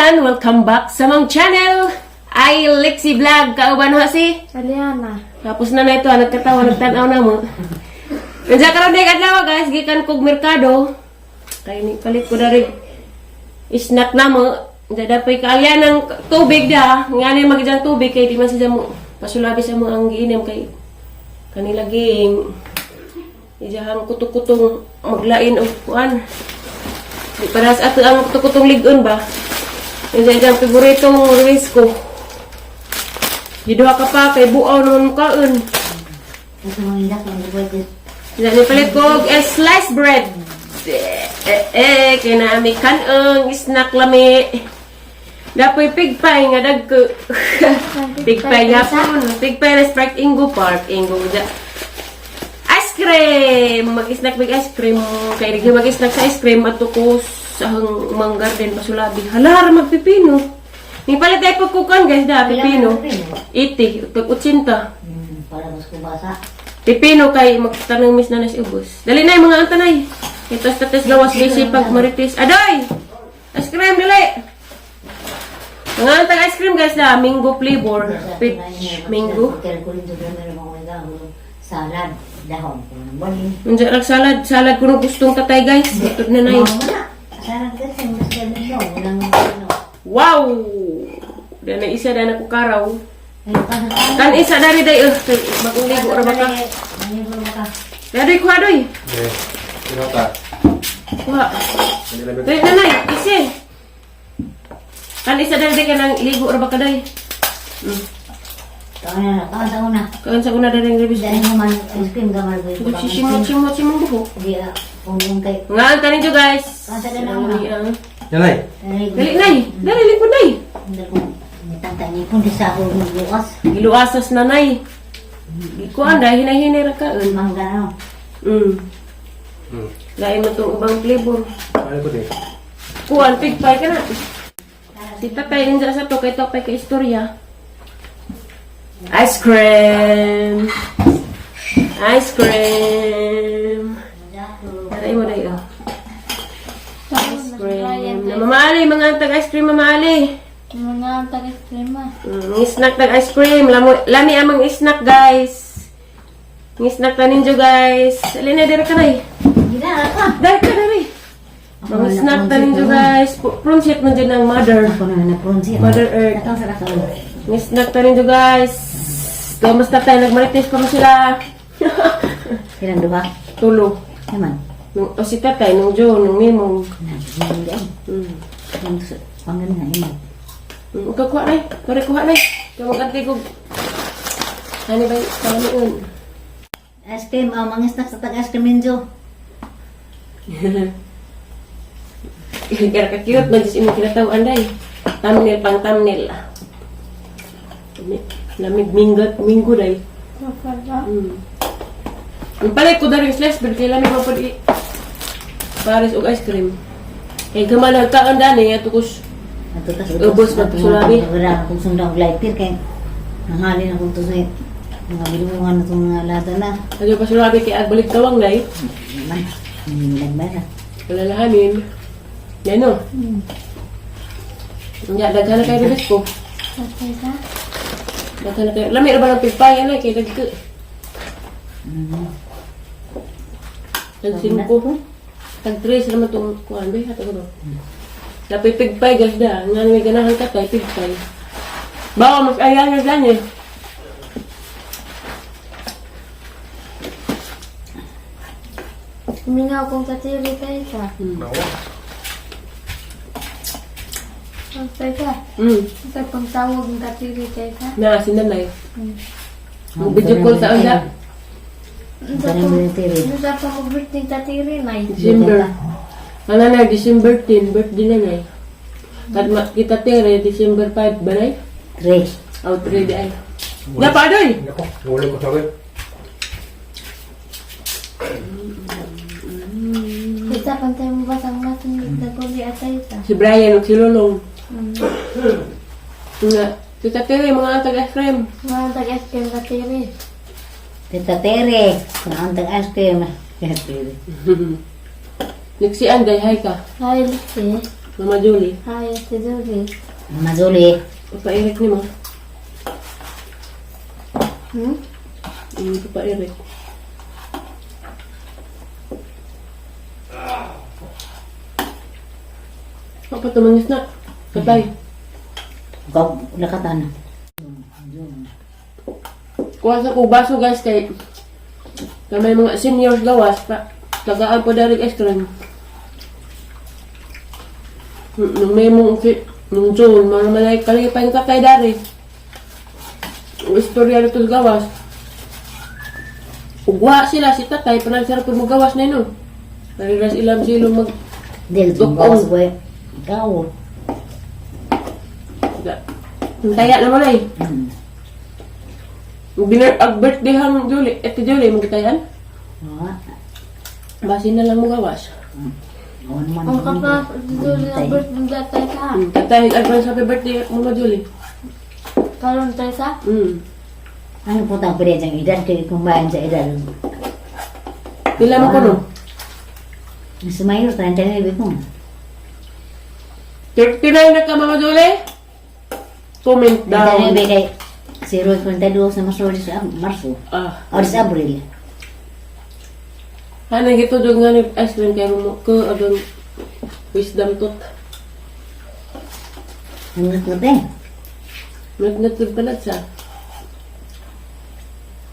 everyone! Welcome back sa mong channel! Ay, Lexi Vlog! Kauban ho si? Saliana. Tapos na ito, nagkatawa, nagtanaw na mo. Nandiyan ka rin adlaw guys, gikan kog merkado. Kaya ni palit ko na rin snack na mo. Dadapay kaalya ng tubig da. Nga na magijang tubig, kaya di man siya mo pasulabi sa mo ang giinom kay kanilaging ijahang kutukutong maglain o kuan. Di para sa ato ang kutukutong ligon ba? Yung dyan favoritong Ruiz ko. Giduha ka pa kay buaw naman mukaon. Ito mga indak yung pwede. Dyan palit ko sliced bread. Kaya na may kanong snack lami. Dapoy pigpay nga dagko. Pigpay nga po. Pigpay na Sprite Ingo Park. Ingo dyan. Ice cream! Mag-snack big ice cream. Kaya rin mag-snack sa ice cream at tukos sa mang garden pasulabi. Halara magpipino. Ni palit ay pagkukan guys da, pipino. Iti, kag-80. Para mas kubasa. Pipino kay magtanong miss na nas ubos. Dali na yung mga antanay. Ito status gawas bisi pag marites. Adoy! Ice cream dali! Mga antang ice cream guys da, mango flavor. Peach, mango. Salad. Dahon. Bali. Nandiyan lang salad. Salad ko nung gustong tatay guys. Ito na na yun. Salad kasi mas ganda daw. Walang ano. Wow! Dahil na isa dahil ako karaw. Kan Kan isa dari day. Bagong ligo ra baka. Dari kuha doy. Eh, pinota. Kuha. Dari nanay. Isi. Kan isa dari day ka nang ligo ra baka day. Taon na. Kan sa una dari ng ribis. Dahil naman ice cream gamar ko. Simot buho. Hindi kung yung kay. Nga ang tanin nyo guys. Kasa na lang na. Yanay. Dali nay. Dali likod nay. Hindi ko tantangin kung di sa ako magbukas. Giluasas na nay. Kuha dahil hinay-hinay ra ka. Mangga no. Lain mo itong ubang flavor. Ano ko din? Kuha, pigpay ka na. Si tatay ninja sa to kay topay kay istorya. Ice cream! Ice cream! Taray mo na yun. Ice cream. Mamali, mga antag ice cream, mamali. Mga tag-stream ah. Snack tag ice cream. Lami amang snack, guys. Snack ta ninyo, guys. Alin na, dira ka na eh. Gila ka. Dari ka, dari. Mga snack ta ninyo, guys. Pronsit mo dyan ng mother. Ako na na-pronsit. Mother Earth. Katang sa kasal. Snack ta ninyo, guys. Kamusta tayo? Nagmarites pa mo sila. Ilang duha? Tulo. Naman. O si tatay, nung Joe, nung Mimong. Hindi ay. Panggan na imo. Kuha na eh. Kuha na eh. Kamag-anti ko. Ano ba yung panganoon? Ice cream, mga snack sa tag-ice cream ninyo. Kaya ka-cute. Magis imo kinatawaan day. Thumbnail pang thumbnail. Lamig minggo day. Ang palay ko na rin slice bread. Kaya lamig mo po di. Paris o ice cream. Kaya gamalag ka ang dani. Atukos. Ubos na pasulabi. Wala akong sundang lighter kaya nanghali na kong tusoy. Mga bilungan na itong mga lata na. Kaya pasulabi kaya agbalik tawang day. Man, hindi nagbara. Kalalahanin. Yan o. Daghan na kayo rin ko. Daghan na kayo. Lamig na ba ng pipay? Yan ay kaya dagko. Tag-5. Tag-3 naman itong kuhan ba? Hato ko ba? Lapay pigpay gas da. Nga may ganahan ka tayo pigpay. Baka mas ayaw na dyan eh. Huminga akong katiri tayo ka. Nawa. Ang tayo ka. Ito pang tawag ng katiri tayo ka. Na, sinanay. Mag-video call sa anda. Ano sa pang mag-birthday katiri na December. Ano na, December 10, birthday na nga eh. Kita tere, December 5 ba na eh? 3. Oh, 3 di ay. Napa doy! Nako, nahuli ko sa akin. Kita pang tayo mo ba sa mga sunod na kuli at tayo ka. Si Brian o si Lolong. Nga, kita tere, mga taga frame. Mga tag-askin katiri. Tita Tere, ang tag-ice cream. Nagsian day, hi ka. Hi, Lixie. Mama Julie. Hi, Ate Julie. Mama Jolie. Papa Eric ni mo. Papa Eric. Apa tumangis na? Katay. Ikaw, lakatan. Kuha sa ko baso guys kay may mga seniors gawas pa. Tagaan po dari ice cream. Nung may mong nung June, mga malay kalipay ka kay dari. Istorya na ito gawas. Ugwa sila si tatay, panagsarap mo gawas na yun. Nariras ilam silong mag... Dil, tumbawas ko eh. Ikaw. Kaya naman ay. Birthday hang Julie, ito Julie, magkitayan? Basin na lang mo gawas. Oo naman. Ang kapag Ate Julie ang birthday datay ka. Tatay, advance happy birthday mo Julie. Karon tayo sa? Ano po tang pwede diyang edad? Kaya kumbayan sa edad. Pila mo ko no? Sumayo, 39 ko. 39 na ka Mama Julie? Comment down. 39 kay 0.22 sa masuri sa Marso. O sa Abril. Ano gito dog nga ni ice cream kay mo ko adon wisdom tot. Hanggang ko din. Nagnatud pala sa.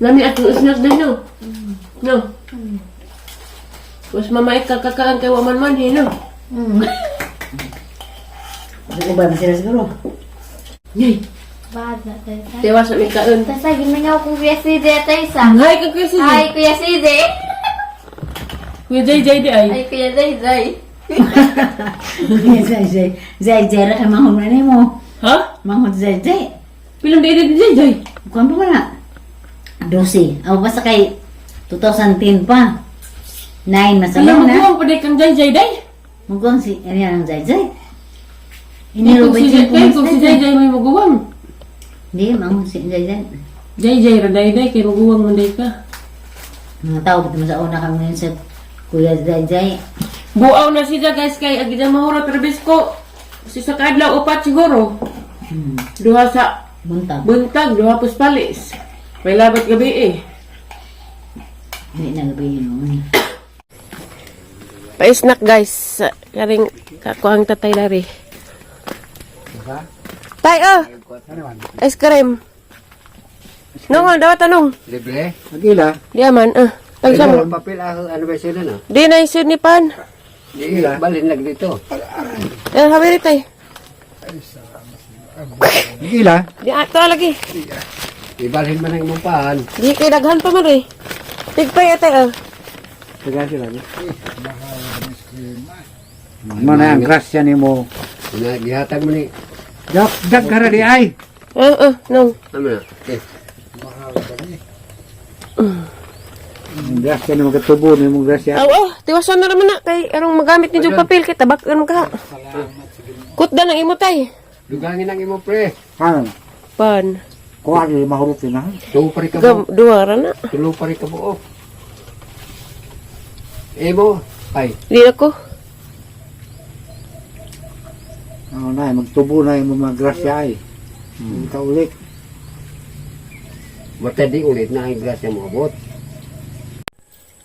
Nami atong snack din no. No. Mas mamait kakakaan kay waman man no. Ano ba masira siguro? Yay. Bad na tayo sa. Tewas sa mikaon. Tayo sa, gimingaw kong Kuya CJ tayo sa. Hi ka kasi. Hi, Kuya CJ. Kuya JJ di ay. Hi, Kuya Zay. Zay ra ka mahon na mo. Ha? Mahon zay. Pilang day di JJ. Kuan pa na. 12. Aw basta kay 2010 pa. 9 Alam masalang mo na. kung pa kang JJ day. Mugong si ano ang zay. Kung si JJ kung si JJ may maguwang. Hindi, mahon si zay. JJ ra day day kay maguwang man day ka. Mga tao kita sa una kang ngayon sa Kuya Zay. Buaw na siya guys kay agida mahura terbis ko. Si sa kadlaw upat siguro. Duha sa buntag, duha puspalis. May labat gabi eh. Hindi na gabi yun. Pa-snack guys. Karing kakuhang tatay dari. Tay ice cream. Nong daw tanong. Libre? Agila? Di aman tagsa mo. Papel ano ba sila na? Di na isin ni pan. Agila? Balin lag dito. Habiri tay. Agila? Di ato lagi. Ibalhin man ang mumpahan. Di kay daghan pa man eh. Tigpay tay Taga sila niya. Mana ang grasya ni mo? Gihatag mo ni. Jak kara di ay. Nong. Ano na? Ang grasya ni mo katubo ni mong grasya. Tiwasan na naman na kay arong magamit ni jug papel kay tabak ka. Kutda ng imo tay. Dugangin ang imo pre. Ano? Pan. Kuha di mahurot na. Tulo pa rin ka buo. Duwara na. Tulo pa rin ka buo. Emo. Ay. Di ako. Ano na, magtubo na yung mga grasya ay. Ikaw ulit. Matadi ulit na ang grasya mo abot.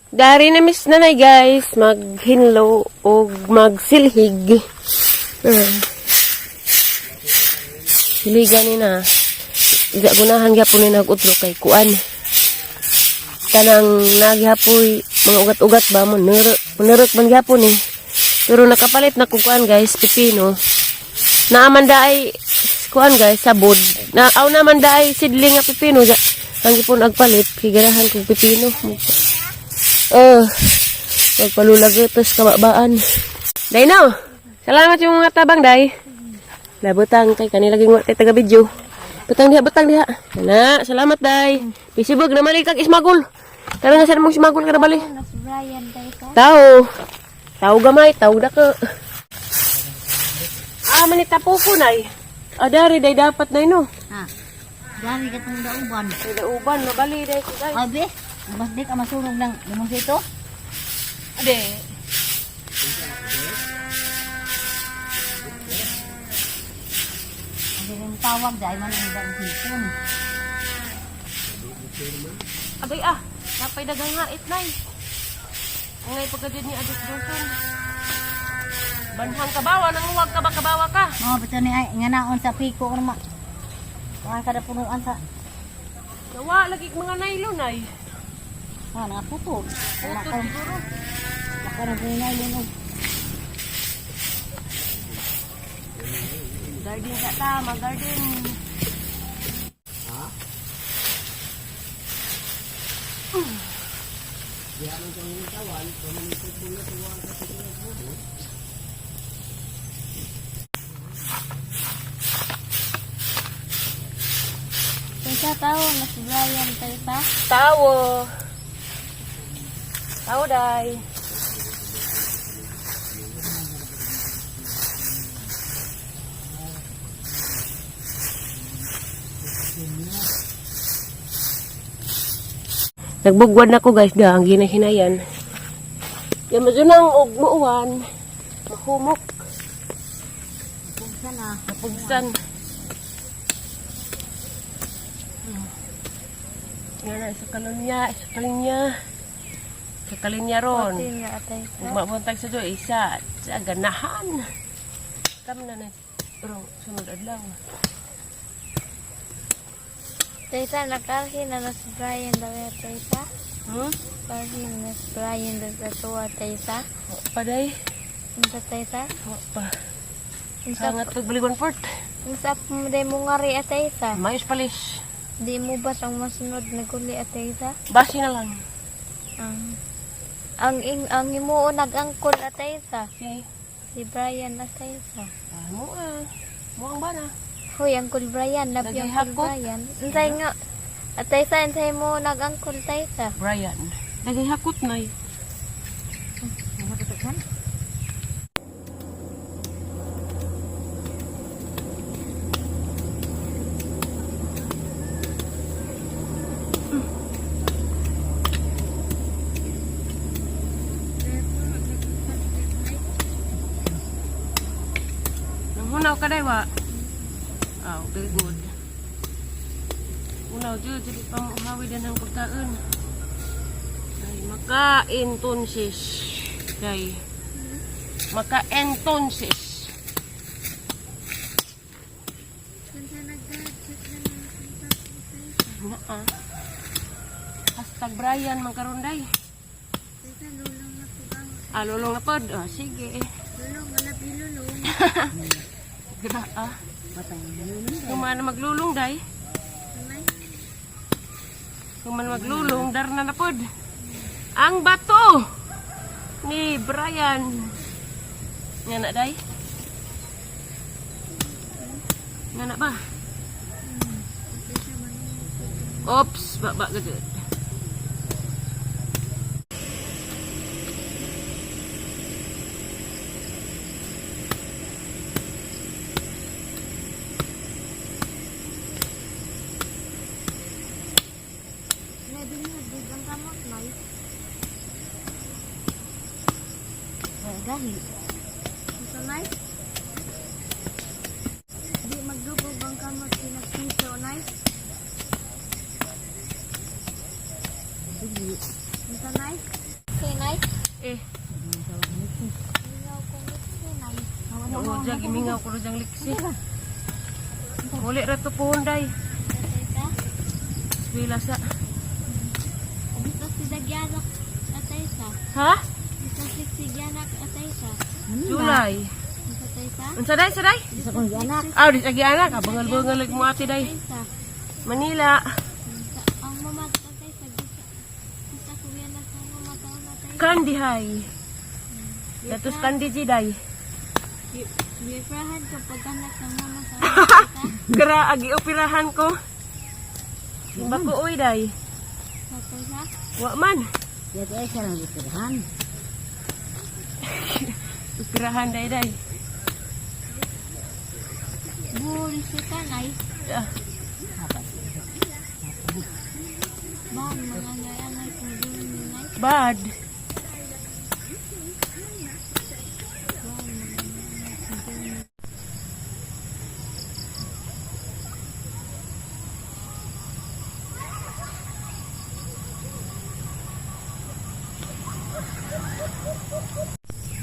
Dari na miss nanay guys, maghinlo o magsilhig. Siligan ni na. Igagunahan gyapon ni nagutlo kay kuan. Kanang nagyapoy mga ugat-ugat ba mo nerek man gyapon eh. Pero nakapalit na kung kuan guys, pipino. Naaman daay kuan guys, sabod. Naaw naman daay sidling nga pipino. Ang ipon agpalit, kigarahan kong pipino. Nagpalulagatos kababaan. Day no. Salamat yung mga tabang day. Labutang kay kanilaging wa kay taga video. Butang diha. Na, salamat day. Pisibog na mali kag ismagol. Tara nga sa mong ismagol ka na bali. Mas Brian tayo sa. Tao gamay, tao dako. Manita po nay. Dari day dapat day no. Dami ka itong dauban. Dauban, mabali day ko guys. Abi, mas di ka masunog ng limang sito? Ade. Yung tawag dahil man ang ibang hipon. Agay napay dagang hait nay. Ngay pagkadid ni Adus Duson. Banhang kabawa, nanguwag ka ba kabawa ka? Mga betul ni ay nga naon sa piko ko naman. Mga kada punuan sa Nawa lagi mga nailon ay. nga puto. Wala Puto ka siguro. baka na bunay linog. Garden ka tama, garden. Kaya tahu nasi Brian tayo pa. Tawo. Tawo day. Nagbugwad na ko guys, ang ginahinayan. Yan mazunang og muuwan. Mahumok. Pugsan na. Napugsan. Yan na, sa kalinya ron. Pati nga atay pa. Mabuntag sa do, isa. Sa ganahan. Kam na na. Pero sunod adlaw. Tayo sa nakarhin na nasi Brian daw tayo sa. Karhin na nasi Brian daw sa tuwa tayo sa. Paday. Unsa tayo sa. Pa. Unsa Sangat pagbaligon fort. mo day mo ngari atay sa. Mayos palis. Di mo ba ang masunod na guli atay sa? Basi na lang. Ang imo nag-angkol atay sa. Okay. Si Brian atay sa. Mo ang bana. Hoy, Uncle Brian, love you, Lagay Uncle hakot. Brian. Unsay nga, atay mo nag-angkol tayo sa. Brian. Lagay hakot na Hunaw ka day wa. Very good. Hunaw jud jadi pamuhawi dan ang pagkaon. Ay makain tonsis. Day. Makain tonsis. Hashtag Brian magkaroon day. Lulong na pod. Sige. Gra Kung man maglulong day. Kung man maglulong dar na napod. Ang bato ni Brian. Nga na day. Nga na ba? Oops, baba gagad. Dahil Unsa nay? Di magdugog ang kamot pinagpiso nay. Unsa nay? Okay nay. Mingaw ko nito nay. Oo, dyan, gimingaw ko dyan liksi. Huli rato po hunday. Bila sa. Dito si Dagyanak atay sa. Ha? Dito si Dagyanak atay sa. July. Unsa tay sa? Unsa day, sa day? isa kong anak. Di agi anak. Bangal-bangal mo ate day. Atay sa. Manila. Ang mama atay sa gisa. Isa ko yan na sa mama taon atay. Candy High. Datos Candy Jiday. Bifrahan ka pagkanak ng mama sa atay Gra, agi operahan ko. Bako uy day. sa. Wa man. Jadi ay siya lang itirahan. Operahan day day. Buli si kanay. Bang mga ngayangay kung dili nay. Bad.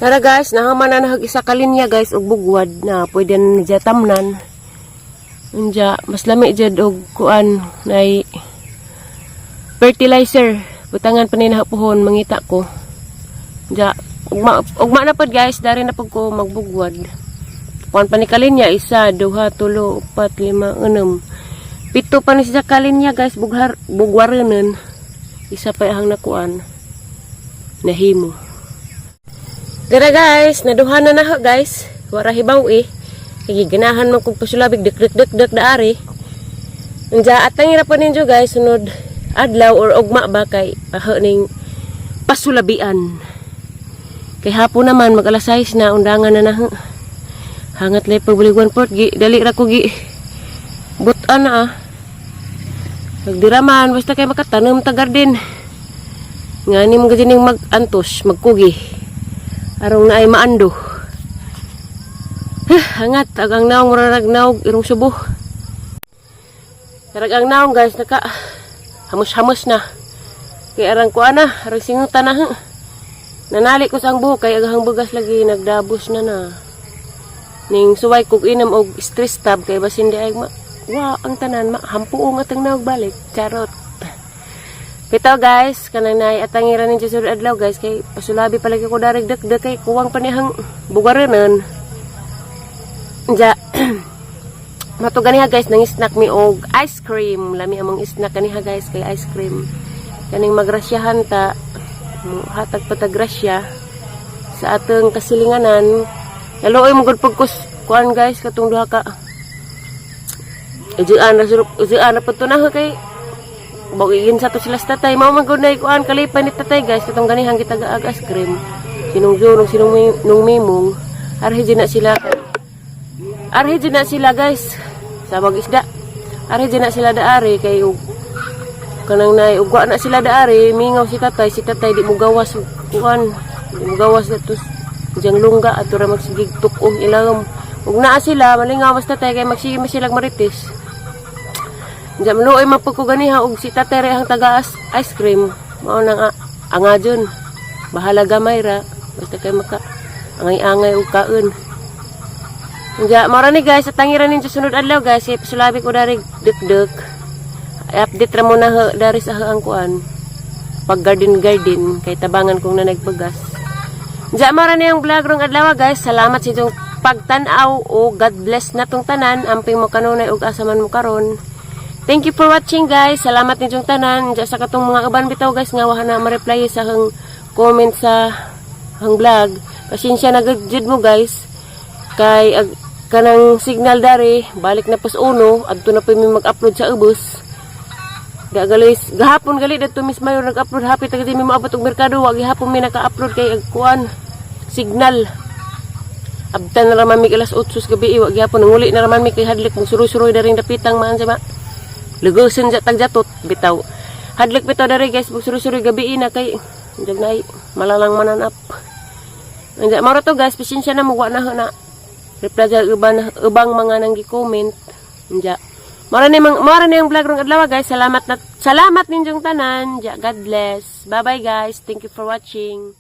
Tara guys, nahaman na nahag isa kalinya guys og bugwad na pwede na dya tamnan. Unja mas lami jud og kuan nay fertilizer. Butangan pa ni nahapuhon mangita ko. Unja ugma na pod guys, dari na pod ko magbugwad. Kuan pa ni kalinya 1, 2, 3, 4, 5, 6. 7 pa ni sa kalinya guys bugwarenon. Isa pa ihang nakuan. Nahimo. Tara guys, naduhan na ho guys. Wara hibaw Kaya ganahan man kong pasulabig dek daari. Nja atang ira pa ninyo guys sunod adlaw or ugma ba kay ning pasulabian. Kay hapon naman mag alas 6 na undangan na hangat lay pagbuliguan port gi dali ra ko gi butan na Nagdiraman basta kay makatanom ta garden. Ngani mga gining mag-antos, magkugi. Arong na ay maando. Hangat, agang naong mararag naog, irong subo. Taragang naong guys, naka hamos-hamos na. Kaya arang ko ana, arang singutan na. Nanali ko sa ang buhok, kaya agang bugas lagi, nagdabos na. Ning suway kog inam og stress tab, kaya basin di ay ang tanan, hampuong atang naog balik. Charot. Pito guys, kanang nay atangiran ninyo sa adlaw guys, kay pasulabi palagi ko darig dek kay kuwang panihang bugarenon. Ja mato ganiha guys, nang snack mi og ice cream. Lami among snack kaniha guys, kay ice cream. Kaning magrasyahan ta, hatag patagrasya sa atong kasilinganan. Yaluoy mo gud pagkus kuan guys, katong duha ka. Ejaan na pud to na kay bawigin sa to sila sa tatay. Mao man gud nay kuan kalipay ni tatay guys, katong ganihang gitagaag ice cream. Sinong junong sinong nung mimong. Arhi na sila guys sa mag-isda. Arhi na sila daari kay kanang nay ugwa na sila daari, mingaw si tatay di mo gawas kuan, di mo gawas atus jang lungga ato ra magsigig tukong ilawom. Ug naa sila malingaw mas tatay kay magsige silang marites. Jam luoy mapag ko ganiha og si tatay re ang taga ice cream. Mao nang angadyon. Bahala gamay ra basta kay maka angay-angay og kaon. Nga, mara ni guys, atangiran ninyo sunod adlaw guys, kay pasulabi ko dari dek. I-update ra mo na dari sa ang kuan. Pag garden kay tabangan kong na nagbagas. Nga, mara ni ang vlog rong adlaw guys. Salamat sa inyong pagtanaw o God bless na tong tanan. Amping mo kanunay og asaman mo karon. Thank you for watching guys. Salamat ninyong tanan. Nga sa katong mga uban bitaw guys, nga wahan na ma-reply sa hang comment sa hang vlog. Pasensya na gud mo guys. Kay kanang signal dari balik na pas uno adto na pa mi mag-upload sa ubos. Gahapon gali dito Miss Mayor nag-upload hapit kasi mi maabot og merkado wag gihapon mi naka-upload kay kuan signal. Abtan na raman mi alas 8 gabi wag gihapon nguli na raman mi kay hadlik mo suroy-suroy daring dapitang maan sa lugoson sa tagjatot bitaw. Hadlik bitaw dari guys suroy-suroy gabi na kay jag na malalang mananap. Anja maro to guys, pasensya na mo wa na reply sa ubang mga nang gi-comment. Anja. Mara ni ang vlog rong adlaw guys. Salamat ninyong tanan. Ja, God bless. Bye bye guys. Thank you for watching.